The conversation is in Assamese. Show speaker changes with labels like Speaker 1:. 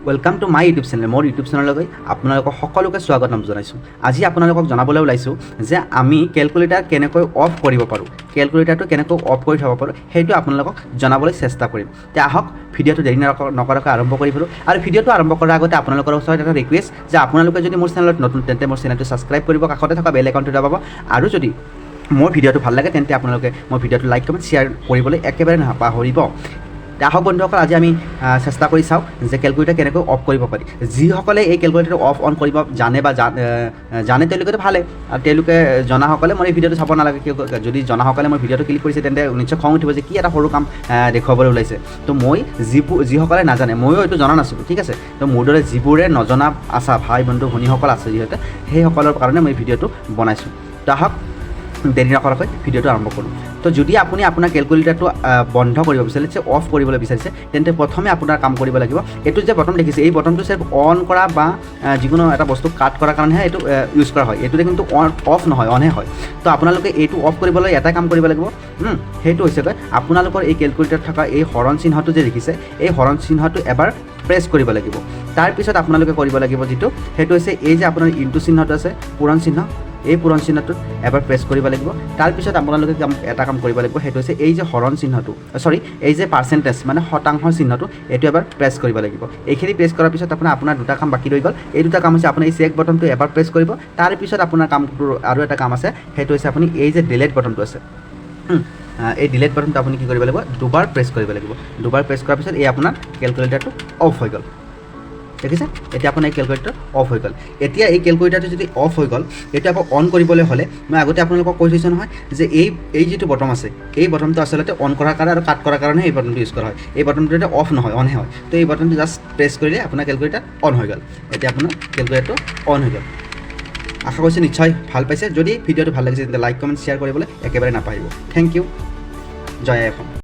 Speaker 1: Welcome to my YouTube channel মোৰ ইউটিউব চেনেললৈ আপোনালোকক সকলোকে স্বাগতম জনাইছোঁ। আজি আপোনালোকক জনাবলৈ ওলাইছোঁ যে আমি কেলকুলেটাৰ কেনেকৈ অফ কৰিব পাৰোঁ, কেলকুলেটাৰটো কেনেকৈ অফ কৰি থ'ব পাৰোঁ সেইটো আপোনালোকক জনাবলৈ চেষ্টা কৰিম। তে আহক ভিডিঅ'টো দেৰি নকৰাকৈ আৰম্ভ কৰি পাৰোঁ। আৰু ভিডিঅ'টো আৰম্ভ কৰাৰ আগতে আপোনালোকৰ ওচৰত এটা ৰিকুৱেষ্ট যে আপোনালোকে যদি মোৰ চেনেলত নতুন তেন্তে মোৰ চেনেলটো ছাবস্ক্ৰাইব কৰিব, কাষতে থকা বেল আইকনটো দবাব। আৰু যদি মোৰ ভিডিঅ'টো ভাল লাগে তেন্তে আপোনালোকে মোৰ ভিডিঅ'টো লাইক কমেণ্ট শ্বেয়াৰ কৰিবলৈ একেবাৰে নাপাহৰিব। আহক বন্ধুসকল, আজি আমি চেষ্টা কৰি চাওঁ যে কেলকুলেটাৰ কেনেকৈ অফ কৰিব পাৰি। যিসকলে এই কেলকুলেটাৰটো অফ অন কৰিব জানে বা জানে তেওঁলোকেতো ভালে, আৰু তেওঁলোকে জনাসকলে মোৰ এই ভিডিঅ'টো চাব নালাগে। যদি জনাসকলে মোৰ ভিডিঅ'টো ক্লিক কৰিছে তেন্তে নিশ্চয় খং উঠিব যে কি এটা সৰু কাম দেখুৱাবলৈ ওলাইছে। তো মই যিসকলে নাজানে, ময়ো এইটো জনা নাছিলোঁ, ঠিক আছে। তো মোৰ দৰে যিবোৰে নজনা আছা ভাই বন্ধু ভনীসকল আছে যিহেতু, সেইসকলৰ কাৰণে মই এই ভিডিঅ'টো বনাইছোঁ। তো আহক দেৰি নকৰাকৈ ভিডিঅ'টো আৰম্ভ কৰোঁ। তো যদি আপুনি আপোনাৰ কেলকুলেটাৰটো বন্ধ কৰিব বিচাৰিছে, অফ কৰিবলৈ বিচাৰিছে, তেন্তে প্ৰথমে আপোনাৰ কাম কৰিব লাগিব, এইটো যে বটন দেখিছে এই বটনটো চেফ অন কৰা বা যিকোনো এটা বস্তু কাট কৰাৰ কাৰণেহে এইটো ইউজ কৰা হয়। এইটোতে কিন্তু অফ নহয়, অনহে হয়। তো আপোনালোকে এইটো অফ কৰিবলৈ এটা কাম কৰিব লাগিব, সেইটো হৈছে আপোনালোকৰ এই কেলকুলেটাৰত থকা এই হৰণ চিহ্নটো যে দেখিছে, এই হৰণ চিহ্নটো এবাৰ প্ৰেছ কৰিব লাগিব। তাৰপিছত আপোনালোকে কৰিব লাগিব যিটো, সেইটো হৈছে এই যে আপোনাৰ ইনটু চিহ্নটো আছে, পূৰণ চিহ্ন, এই পূৰণ চিহ্নটোত এবাৰ প্ৰেছ কৰিব লাগিব। তাৰপিছত আপোনালোকে এটা কাম কৰিব লাগিব, সেইটো হৈছে এই যে হৰণ চিহ্নটো, এই যে পাৰ্চেণ্টেজ মানে শতাংশ চিহ্নটো, এইটো এবাৰ প্ৰেছ কৰিব লাগিব। এইখিনি প্ৰেছ কৰাৰ পিছত আপোনাৰ দুটা কাম বাকী ৰৈ গ'ল। এই দুটা কাম হৈছে আপুনি এই চেক বটনটো এবাৰ প্ৰেছ কৰিব। তাৰপিছত আপোনাৰ কামটো আৰু এটা কাম আছে, সেইটো হৈছে আপুনি এই যে ডিলেট বটনটো আছে, এই ডিলেট বটনটো আপুনি কি কৰিব লাগিব, দুবাৰ প্ৰেছ কৰিব লাগিব। দুবাৰ প্ৰেছ কৰাৰ পিছত এই আপোনাৰ কেলকুলেটাৰটো অফ হৈ গ'ল। দেখিছে, এতিয়া আপোনাৰ এই কেলকুলেটাৰ অফ হৈ গ'ল। এতিয়া এই কেলকুলেটাৰটো যদি অফ হৈ গ'ল, এইটো আকৌ অন কৰিবলৈ হ'লে মই আগতে আপোনালোকক কৈ থৈছোঁ নহয় যে এই যিটো বটন আছে, এই বটনটো আচলতে অন কৰাৰ কাৰণে আৰু কাট কৰাৰ কাৰণেহে এই বটনটো ইউজ কৰা হয়। এই বটনটো এতিয়া অফ নহয়, অনহে হয়। তো এই বটনটো জাষ্ট প্ৰেছ কৰিলে আপোনাৰ কেলকুলেটাৰ অন হৈ গ'ল। এতিয়া আপোনাৰ কেলকুলেটাৰটো অন হৈ গ'ল। আশা কৰিছোঁ নিশ্চয় ভাল পাইছে। যদি ভিডিঅ'টো ভাল লাগিছে তেন্তে লাইক কমেণ্ট শ্বেয়াৰ কৰিবলৈ একেবাৰে নাপাহৰিব। Thank you. জয় আই অসম।